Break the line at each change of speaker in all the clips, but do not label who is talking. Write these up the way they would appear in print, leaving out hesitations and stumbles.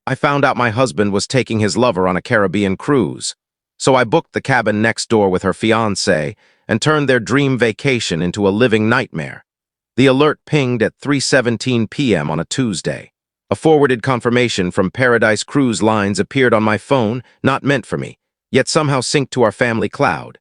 I found out my husband was taking his lover on a Caribbean cruise. So I booked the cabin next door with her fiancé and turned their dream vacation into a living nightmare. The alert pinged at 3:17 p.m. on a Tuesday. A forwarded confirmation from Paradise Cruise Lines appeared on my phone, not meant for me, yet somehow synced to our family cloud.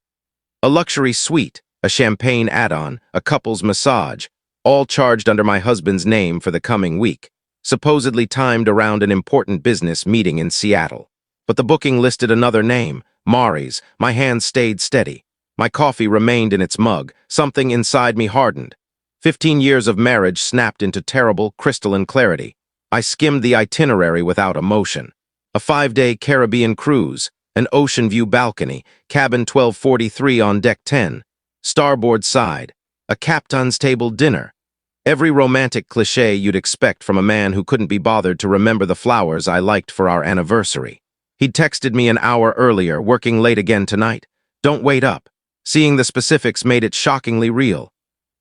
A luxury suite, a champagne add-on, a couple's massage, all charged under my husband's name for the coming week, supposedly timed around an important business meeting in Seattle. But the booking listed another name, Mari's. My hand stayed steady. My coffee remained in its mug. Something inside me hardened. 15 years of marriage snapped into terrible, crystalline clarity. I skimmed the itinerary without emotion. A 5-day Caribbean cruise, an ocean view balcony, cabin 1243 on deck 10, starboard side, a captain's table dinner. Every romantic cliché you'd expect from a man who couldn't be bothered to remember the flowers I liked for our anniversary. He'd texted me an hour earlier, working late again tonight. Don't wait up. Seeing the specifics made it shockingly real.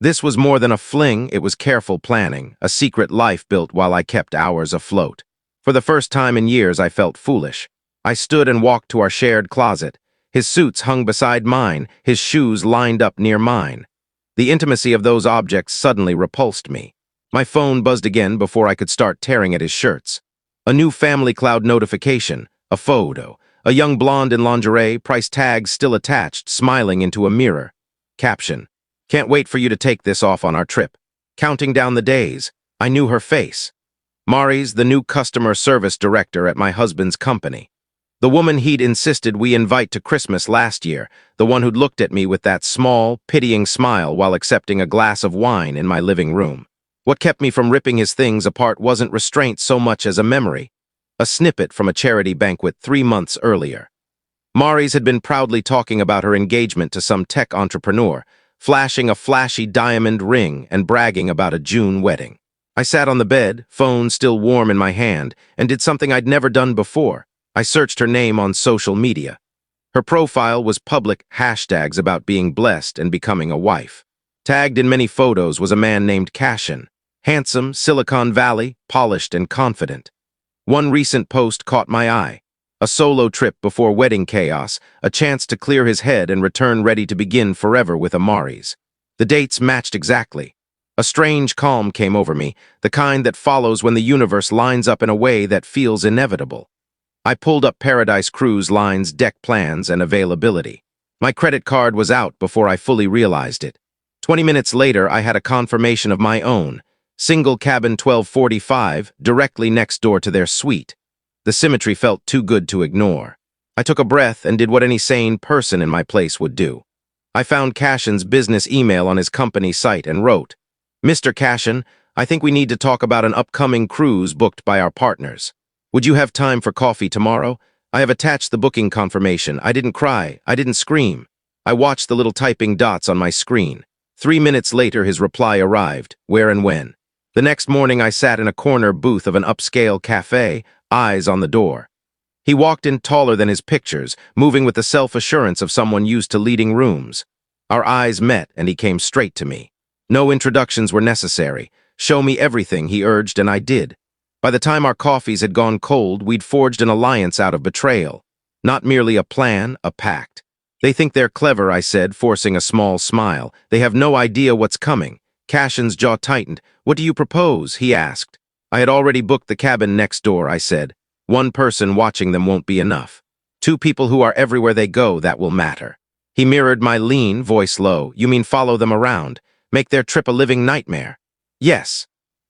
This was more than a fling, it was careful planning, a secret life built while I kept ours afloat. For the first time in years, I felt foolish. I stood and walked to our shared closet. His suits hung beside mine, his shoes lined up near mine. The intimacy of those objects suddenly repulsed me. My phone buzzed again before I could start tearing at his shirts. A new family cloud notification, a photo, a young blonde in lingerie, price tag still attached, smiling into a mirror. Caption: "Can't wait for you to take this off on our trip." Counting down the days, I knew her face. Mari's the new customer service director at my husband's company. The woman he'd insisted we invite to Christmas last year, the one who'd looked at me with that small, pitying smile while accepting a glass of wine in my living room. What kept me from ripping his things apart wasn't restraint so much as a memory. A snippet from a charity banquet 3 months earlier. Mari's had been proudly talking about her engagement to some tech entrepreneur, flashing a flashy diamond ring and bragging about a June wedding. I sat on the bed, phone still warm in my hand, and did something I'd never done before. I searched her name on social media. Her profile was public hashtags about being blessed and becoming a wife. Tagged in many photos was a man named Cashin, handsome, Silicon Valley, polished and confident. One recent post caught my eye. A solo trip before wedding chaos, a chance to clear his head and return ready to begin forever with Mari's. The dates matched exactly. A strange calm came over me, the kind that follows when the universe lines up in a way that feels inevitable. I pulled up Paradise Cruise Line's deck plans and availability. My credit card was out before I fully realized it. 20 minutes later, I had a confirmation of my own. Single cabin 1245, directly next door to their suite. The symmetry felt too good to ignore. I took a breath and did what any sane person in my place would do. I found Cashin's business email on his company site and wrote, "Mr. Cashin, I think we need to talk about an upcoming cruise booked by our partners. Would you have time for coffee tomorrow? I have attached the booking confirmation. I didn't cry. I didn't scream." I watched the little typing dots on my screen. 3 minutes later, his reply arrived. Where and when? The next morning, I sat in a corner booth of an upscale cafe, eyes on the door. He walked in taller than his pictures, moving with the self-assurance of someone used to leading rooms. Our eyes met, and he came straight to me. No introductions were necessary. "Show me everything," he urged, and I did. By the time our coffees had gone cold, we'd forged an alliance out of betrayal. Not merely a plan, a pact. "They think they're clever," I said, forcing a small smile. "They have no idea what's coming." Cashin's jaw tightened. "What do you propose?" he asked. "I had already booked the cabin next door," I said. "One person watching them won't be enough. 2 people who are everywhere they go, that will matter." He mirrored my lean, voice low. "You mean follow them around? Make their trip a living nightmare?" "Yes."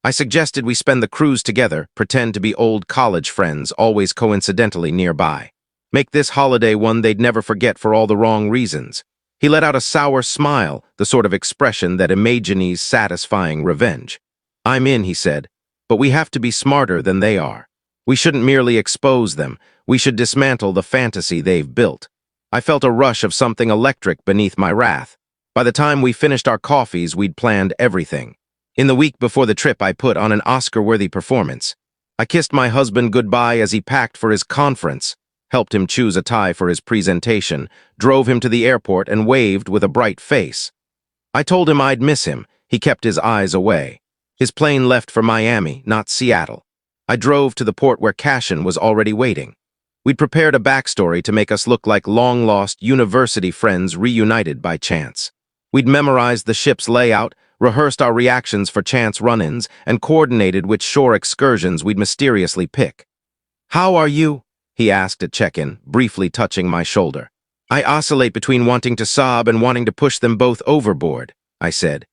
I suggested we spend the cruise together, pretend to be old college friends, always coincidentally nearby. Make this holiday one they'd never forget for all the wrong reasons. He let out a sour smile, the sort of expression that imagines satisfying revenge. "I'm in," he said, "but we have to be smarter than they are. We shouldn't merely expose them, we should dismantle the fantasy they've built." I felt a rush of something electric beneath my wrath. By the time we finished our coffees, we'd planned everything. In the week before the trip, I put on an Oscar-worthy performance. I kissed my husband goodbye as he packed for his conference, helped him choose a tie for his presentation, drove him to the airport, and waved with a bright face. I told him I'd miss him. He kept his eyes away. His plane left for Miami, not Seattle. I drove to the port where Cashin was already waiting. We'd prepared a backstory to make us look like long-lost university friends reunited by chance. We'd memorized the ship's layout, rehearsed our reactions for chance run-ins, and coordinated which shore excursions we'd mysteriously pick. "How are you?" he asked at check-in, briefly touching my shoulder. "I oscillate between wanting to sob and wanting to push them both overboard," I said.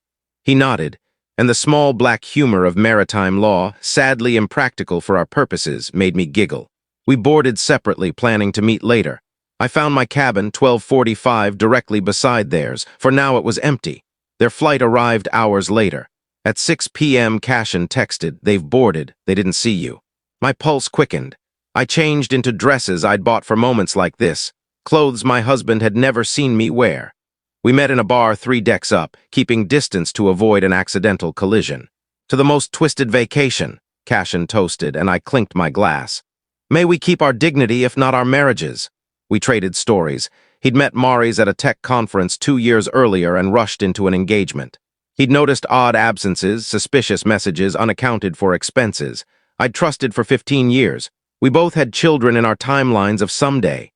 He nodded, and the small black humor of maritime law, sadly impractical for our purposes, made me giggle. We boarded separately, planning to meet later. I found my cabin, 12:45, directly beside theirs, for now it was empty. Their flight arrived hours later. At 6 p.m., Cashin texted, "They've boarded, they didn't see you." My pulse quickened. I changed into dresses I'd bought for moments like this, clothes my husband had never seen me wear. We met in a bar 3 decks up, keeping distance to avoid an accidental collision. "To the most twisted vacation," Cashin toasted, and I clinked my glass. "May we keep our dignity if not our marriages." We traded stories. He'd met Maurice at a tech conference 2 years earlier and rushed into an engagement. He'd noticed odd absences, suspicious messages, unaccounted for expenses. I'd trusted for 15 years. We both had children in our timelines of someday.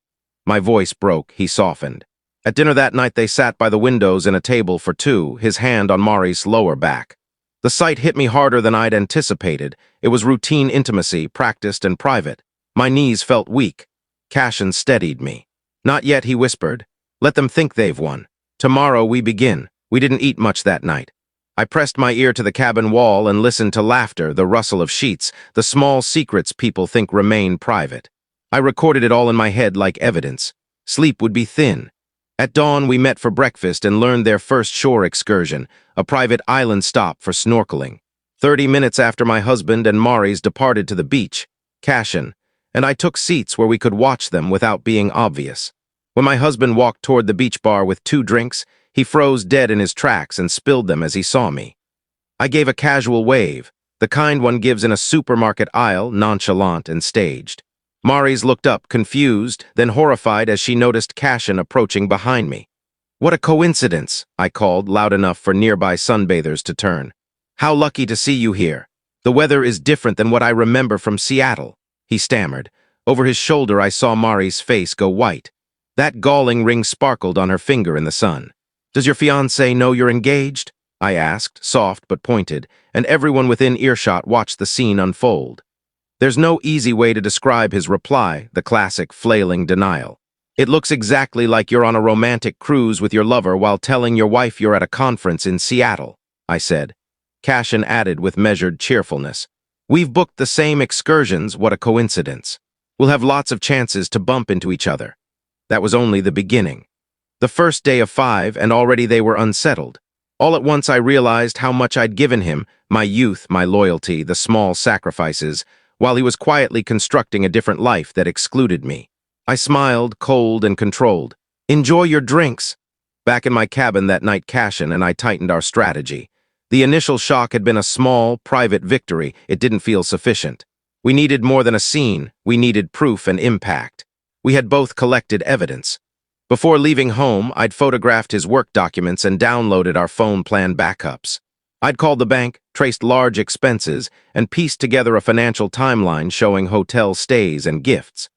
My voice broke, he softened. At dinner that night they sat by the windows in a table for 2, his hand on Maurice's lower back. The sight hit me harder than I'd anticipated. It was routine intimacy, practiced and private. My knees felt weak. Cashin steadied me. "Not yet," he whispered. "Let them think they've won. Tomorrow we begin." We didn't eat much that night. I pressed my ear to the cabin wall and listened to laughter, the rustle of sheets, the small secrets people think remain private. I recorded it all in my head like evidence. Sleep would be thin. At dawn, we met for breakfast and learned their first shore excursion, a private island stop for snorkeling. 30 minutes after my husband and Maurice departed to the beach, Cashin and I took seats where we could watch them without being obvious. When my husband walked toward the beach bar with 2 drinks, he froze dead in his tracks and spilled them as he saw me. I gave a casual wave, the kind one gives in a supermarket aisle, nonchalant and staged. Maurice looked up, confused, then horrified as she noticed Cashin approaching behind me. "What a coincidence," I called, loud enough for nearby sunbathers to turn. "How lucky to see you here. The weather is different than what I remember from Seattle," he stammered. Over his shoulder I saw Mari's face go white. That galling ring sparkled on her finger in the sun. "Does your fiancé know you're engaged?" I asked, soft but pointed, and everyone within earshot watched the scene unfold. There's no easy way to describe his reply, the classic flailing denial. "It looks exactly like you're on a romantic cruise with your lover while telling your wife you're at a conference in Seattle," I said. Cashin added with measured cheerfulness, "We've booked the same excursions, what a coincidence. We'll have lots of chances to bump into each other." That was only the beginning. The first day of 5, and already they were unsettled. All at once I realized how much I'd given him, my youth, my loyalty, the small sacrifices, while he was quietly constructing a different life that excluded me. I smiled, cold and controlled. "Enjoy your drinks." Back in my cabin that night, Cashin and I tightened our strategy. The initial shock had been a small, private victory. It didn't feel sufficient. We needed more than a scene. We needed proof and impact. We had both collected evidence. Before leaving home, I'd photographed his work documents and downloaded our phone plan backups. I'd called the bank, traced large expenses, and pieced together a financial timeline showing hotel stays and gifts.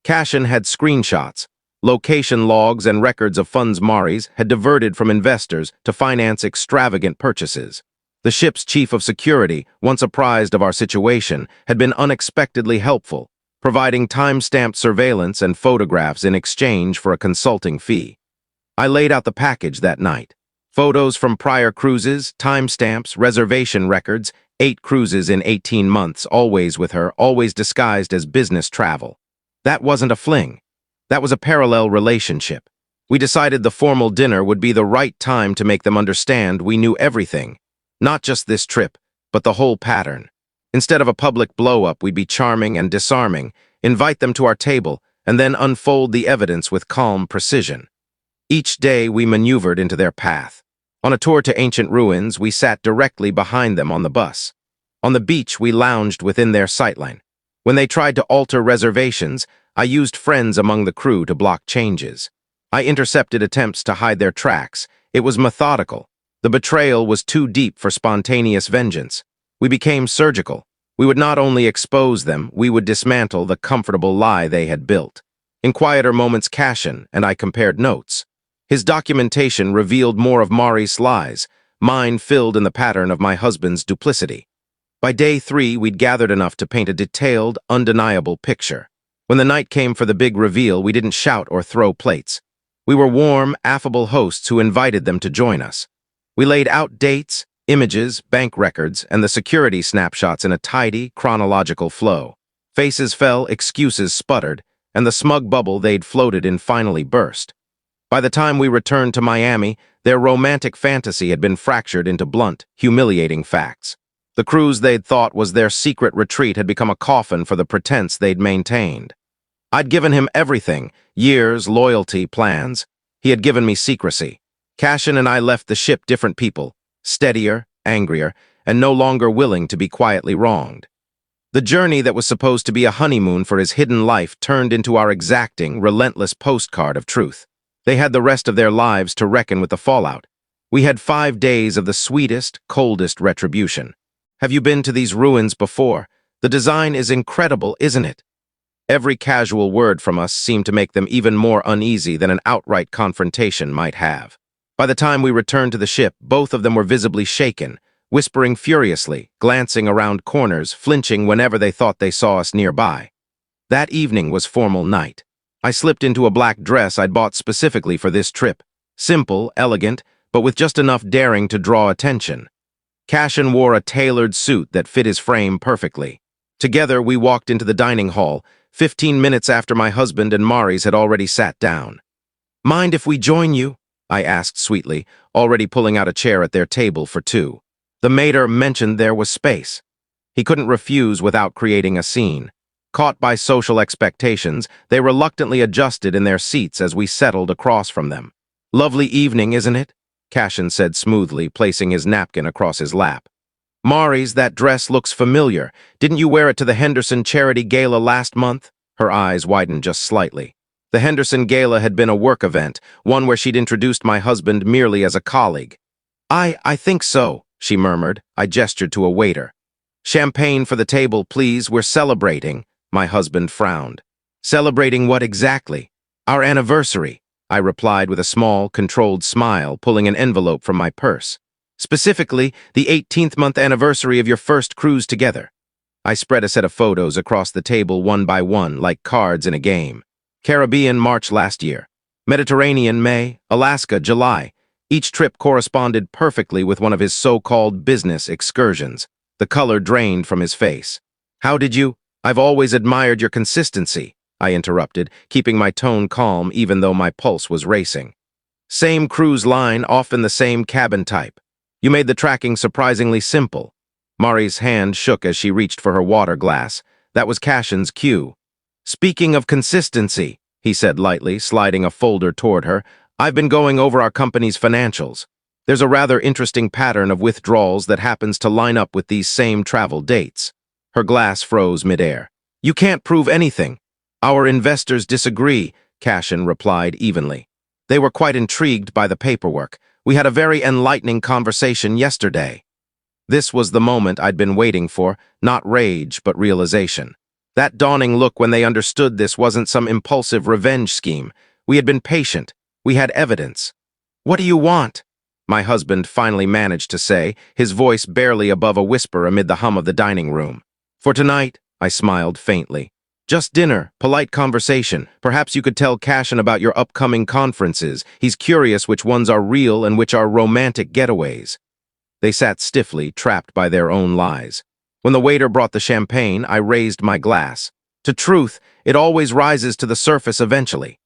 Cashin had screenshots, location logs, and records of funds Maurice had diverted from investors to finance extravagant purchases. The ship's chief of security, once apprised of our situation, had been unexpectedly helpful, providing time-stamped surveillance and photographs in exchange for a consulting fee. I laid out the package that night. Photos from prior cruises, timestamps, reservation records, 8 cruises in 18 months, always with her, always disguised as business travel. That wasn't a fling. That was a parallel relationship. We decided the formal dinner would be the right time to make them understand we knew everything. Not just this trip, but the whole pattern. Instead of a public blow-up, we'd be charming and disarming, invite them to our table, and then unfold the evidence with calm precision. Each day we maneuvered into their path. On a tour to ancient ruins, we sat directly behind them on the bus. On the beach, we lounged within their sightline. When they tried to alter reservations, I used friends among the crew to block changes. I intercepted attempts to hide their tracks. It was methodical. The betrayal was too deep for spontaneous vengeance. We became surgical. We would not only expose them, we would dismantle the comfortable lie they had built. In quieter moments, Cashin and I compared notes. His documentation revealed more of Mari's lies, mine filled in the pattern of my husband's duplicity. By day 3, we'd gathered enough to paint a detailed, undeniable picture. When the night came for the big reveal, we didn't shout or throw plates. We were warm, affable hosts who invited them to join us. We laid out dates, images, bank records, and the security snapshots in a tidy, chronological flow. Faces fell, excuses sputtered, and the smug bubble they'd floated in finally burst. By the time we returned to Miami, their romantic fantasy had been fractured into blunt, humiliating facts. The cruise they'd thought was their secret retreat had become a coffin for the pretense they'd maintained. I'd given him everything, years, loyalty, plans. He had given me secrecy. Cashin and I left the ship different people, steadier, angrier, and no longer willing to be quietly wronged. The journey that was supposed to be a honeymoon for his hidden life turned into our exacting, relentless postcard of truth. They had the rest of their lives to reckon with the fallout. We had 5 days of the sweetest, coldest retribution. Have you been to these ruins before? The design is incredible, isn't it? Every casual word from us seemed to make them even more uneasy than an outright confrontation might have. By the time we returned to the ship, both of them were visibly shaken, whispering furiously, glancing around corners, flinching whenever they thought they saw us nearby. That evening was formal night. I slipped into a black dress I'd bought specifically for this trip. Simple, elegant, but with just enough daring to draw attention. Cashin wore a tailored suit that fit his frame perfectly. Together, we walked into the dining hall, 15 minutes after my husband and Mari's had already sat down. "Mind if we join you?" I asked sweetly, already pulling out a chair at their table for 2. The maître mentioned there was space. He couldn't refuse without creating a scene. Caught by social expectations, they reluctantly adjusted in their seats as we settled across from them. "Lovely evening, isn't it?" Cashin said smoothly, placing his napkin across his lap. "Mari's, that dress looks familiar. Didn't you wear it to the Henderson Charity Gala last month?" Her eyes widened just slightly. The Henderson Gala had been a work event, one where she'd introduced my husband merely as a colleague. I think so," she murmured. I gestured to a waiter. "Champagne for the table, please. We're celebrating." My husband frowned. "Celebrating what exactly?" "Our anniversary," I replied with a small, controlled smile, pulling an envelope from my purse. "Specifically, the 18th month anniversary of your first cruise together." I spread a set of photos across the table one by one, like cards in a game. Caribbean, March last year. Mediterranean, May. Alaska, July. Each trip corresponded perfectly with one of his so-called business excursions. The color drained from his face. "How did you—" "I've always admired your consistency," I interrupted, keeping my tone calm even though my pulse was racing. "Same cruise line, often the same cabin type. You made the tracking surprisingly simple." Mari's hand shook as she reached for her water glass. That was Cashin's cue. "Speaking of consistency," he said lightly, sliding a folder toward her, "I've been going over our company's financials. There's a rather interesting pattern of withdrawals that happens to line up with these same travel dates." Her glass froze midair. "You can't prove anything." "Our investors disagree," Cashin replied evenly. "They were quite intrigued by the paperwork. We had a very enlightening conversation yesterday." This was the moment I'd been waiting for, not rage, but realization. That dawning look when they understood this wasn't some impulsive revenge scheme. We had been patient. We had evidence. "What do you want?" my husband finally managed to say, his voice barely above a whisper amid the hum of the dining room. "For tonight," I smiled faintly. "Just dinner, polite conversation. Perhaps you could tell Cashin about your upcoming conferences. He's curious which ones are real and which are romantic getaways." They sat stiffly, trapped by their own lies. When the waiter brought the champagne, I raised my glass. To truth, it always rises to the surface eventually.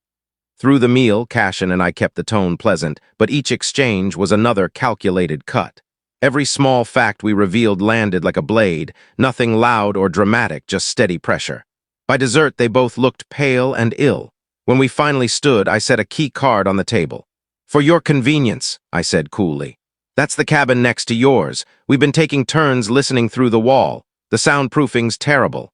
Through the meal, Cashin and I kept the tone pleasant, but each exchange was another calculated cut. Every small fact we revealed landed like a blade, nothing loud or dramatic, just steady pressure. By dessert, they both looked pale and ill. When we finally stood, I set a key card on the table. "For your convenience," I said coolly. "That's the cabin next to yours. We've been taking turns listening through the wall. The soundproofing's terrible."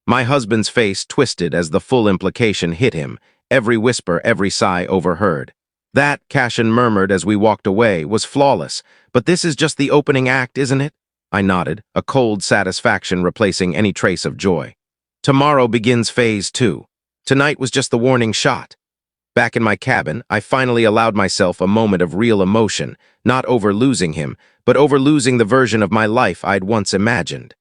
My husband's face twisted as the full implication hit him, every whisper, every sigh overheard. "That," Cashin murmured as we walked away, "was flawless. But this is just the opening act, isn't it? I nodded, a cold satisfaction replacing any trace of joy. Tomorrow begins phase 2. Tonight was just the warning shot. Back in my cabin, I finally allowed myself a moment of real emotion, not over losing him, but over losing the version of my life I'd once imagined.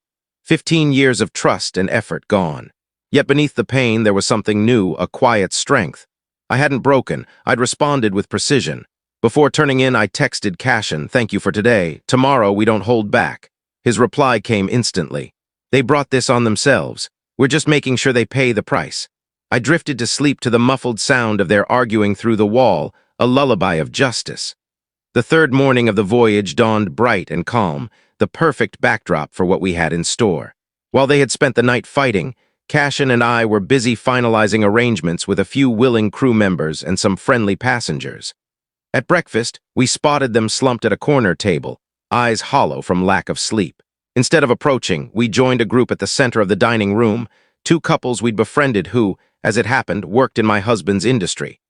15 years of trust and effort gone. Yet beneath the pain there was something new, a quiet strength. I hadn't broken, I'd responded with precision. Before turning in, I texted Cashin, "Thank you for today. Tomorrow we don't hold back." His reply came instantly. "They brought this on themselves. We're just making sure they pay the price." I drifted to sleep to the muffled sound of their arguing through the wall, a lullaby of justice. The third morning of the voyage dawned bright and calm, the perfect backdrop for what we had in store. While they had spent the night fighting, Cashin and I were busy finalizing arrangements with a few willing crew members and some friendly passengers. At breakfast, we spotted them slumped at a corner table, eyes hollow from lack of sleep. Instead of approaching, we joined a group at the center of the dining room, two couples we'd befriended who, as it happened, worked in my husband's industry.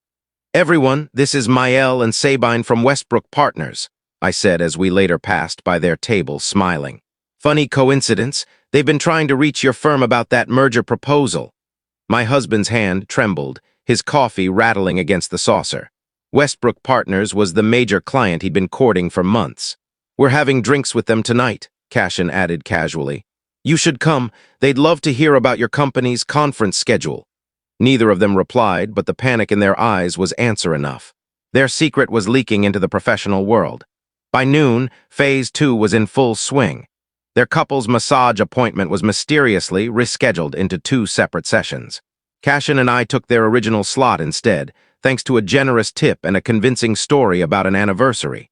"Everyone, this is Mael and Sabine from Westbrook Partners," I said as we later passed by their table, smiling. "Funny coincidence, they've been trying to reach your firm about that merger proposal." My husband's hand trembled, his coffee rattling against the saucer. Westbrook Partners was the major client he'd been courting for months. "We're having drinks with them tonight," Cashin added casually. "You should come. They'd love to hear about your company's conference schedule." Neither of them replied, but the panic in their eyes was answer enough. Their secret was leaking into the professional world. By noon, phase 2 was in full swing. Their couple's massage appointment was mysteriously rescheduled into 2 separate sessions. Cashin and I took their original slot instead, thanks to a generous tip and a convincing story about an anniversary.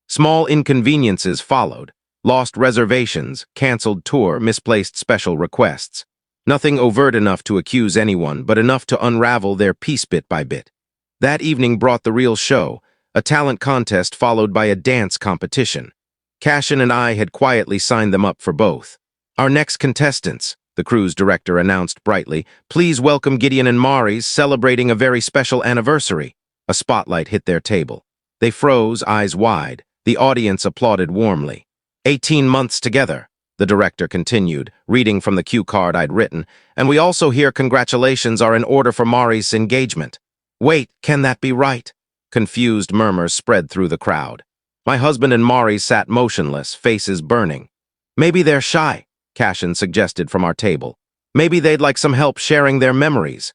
Small inconveniences followed. Lost reservations, canceled tour, misplaced special requests. Nothing overt enough to accuse anyone, but enough to unravel their piece bit by bit. That evening brought the real show, a talent contest followed by a dance competition. Cashin and I had quietly signed them up for both. "Our next contestants," the cruise director announced brightly, "please welcome Gideon and Maurice celebrating a very special anniversary." A spotlight hit their table. They froze, eyes wide. The audience applauded warmly. 18 months together," the director continued, reading from the cue card I'd written, "and we also hear congratulations are in order for Maurice's engagement." "Wait, can that be right?" Confused murmurs spread through the crowd. My husband and Maurice sat motionless, faces burning. "Maybe they're shy," Cashin suggested from our table. "Maybe they'd like some help sharing their memories."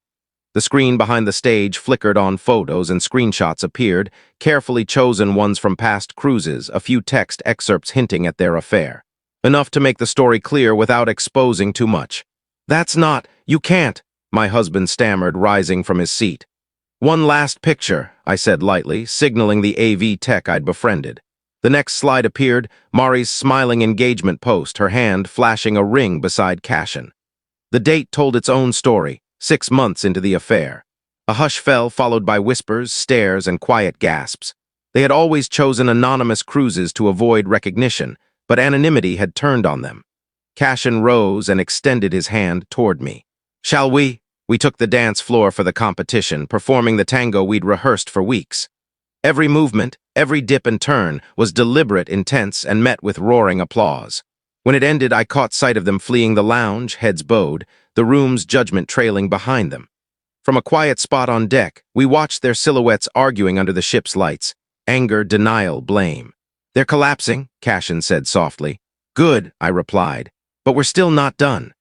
The screen behind the stage flickered on photos and screenshots appeared, carefully chosen ones from past cruises, a few text excerpts hinting at their affair. Enough to make the story clear without exposing too much. You can't," my husband stammered, rising from his seat. "One last picture," I said lightly, signaling the AV tech I'd befriended. The next slide appeared, Mari's smiling engagement post, her hand flashing a ring beside Cashin. The date told its own story, 6 months into the affair. A hush fell, followed by whispers, stares, and quiet gasps. They had always chosen anonymous cruises to avoid recognition, but anonymity had turned on them. Cashin rose and extended his hand toward me. "Shall we?" We took the dance floor for the competition, performing the tango we'd rehearsed for weeks. Every movement, every dip and turn, was deliberate, intense, and met with roaring applause. When it ended, I caught sight of them fleeing the lounge, heads bowed, the room's judgment trailing behind them. From a quiet spot on deck, we watched their silhouettes arguing under the ship's lights. Anger, denial, blame. "They're collapsing," Cashin said softly. "Good," I replied, "but we're still not done."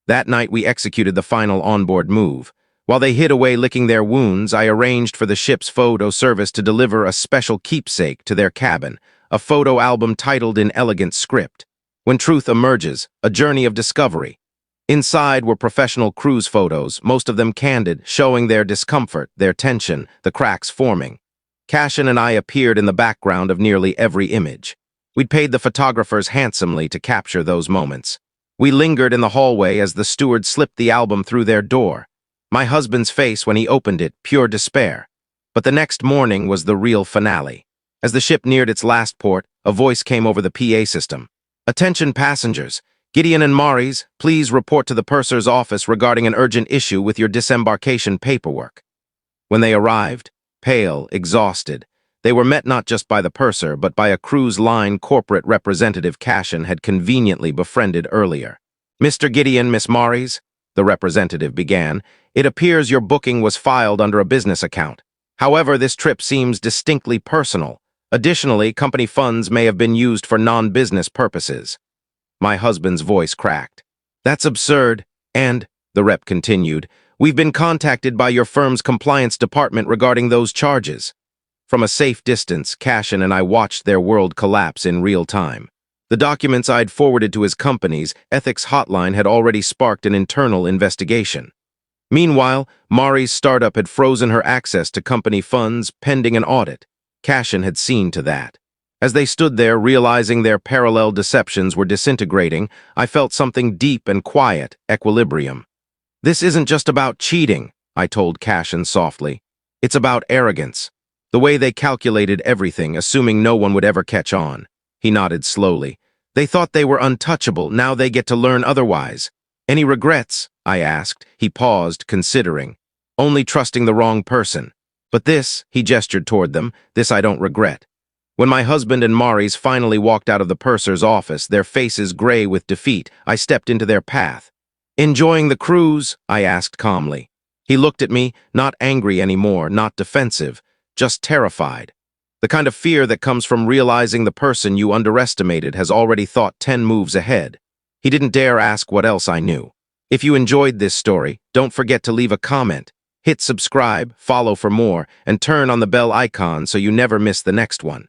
That night we executed the final onboard move. While they hid away licking their wounds, I arranged for the ship's photo service to deliver a special keepsake to their cabin, a photo album titled in elegant script, "When Truth Emerges, A Journey of Discovery." Inside were professional cruise photos, most of them candid, showing their discomfort, their tension, the cracks forming. Cashin and I appeared in the background of nearly every image. We'd paid the photographers handsomely to capture those moments. We lingered in the hallway as the steward slipped the album through their door. My husband's face when he opened it, pure despair. But the next morning was the real finale. As the ship neared its last port, a voice came over the PA system. "Attention passengers. Gideon and Maurice, please report to the purser's office regarding an urgent issue with your disembarkation paperwork." When they arrived, pale, exhausted, They were met not just by the purser, but by a cruise line corporate representative Cashin had conveniently befriended earlier. "Mr. Gideon, Miss Maurice," the representative began, "it appears your booking was filed under a business account. However, this trip seems distinctly personal. Additionally, company funds may have been used for non-business purposes." My husband's voice cracked. "That's absurd, and," the rep continued, "we've been contacted by your firm's compliance department regarding those charges." From a safe distance, Cashin and I watched their world collapse in real time. The documents I'd forwarded to his company's ethics hotline had already sparked an internal investigation. Meanwhile, Mari's startup had frozen her access to company funds pending an audit. Cashin had seen to that. As they stood there, realizing their parallel deceptions were disintegrating, I felt something deep and quiet, equilibrium. "This isn't just about cheating," I told Cashin softly. "It's about arrogance. The way they calculated everything, assuming no one would ever catch on." He nodded slowly. "They thought they were untouchable, now they get to learn otherwise." "Any regrets?" I asked. He paused, considering. "Only trusting the wrong person. But this," he gestured toward them, "this I don't regret." When my husband and Maurice finally walked out of the purser's office, their faces gray with defeat, I stepped into their path. "Enjoying the cruise?" I asked calmly. He looked at me, not angry anymore, not defensive, just terrified. The kind of fear that comes from realizing the person you underestimated has already thought 10 moves ahead. He didn't dare ask what else I knew. If you enjoyed this story, don't forget to leave a comment. Hit subscribe, follow for more, and turn on the bell icon so you never miss the next one.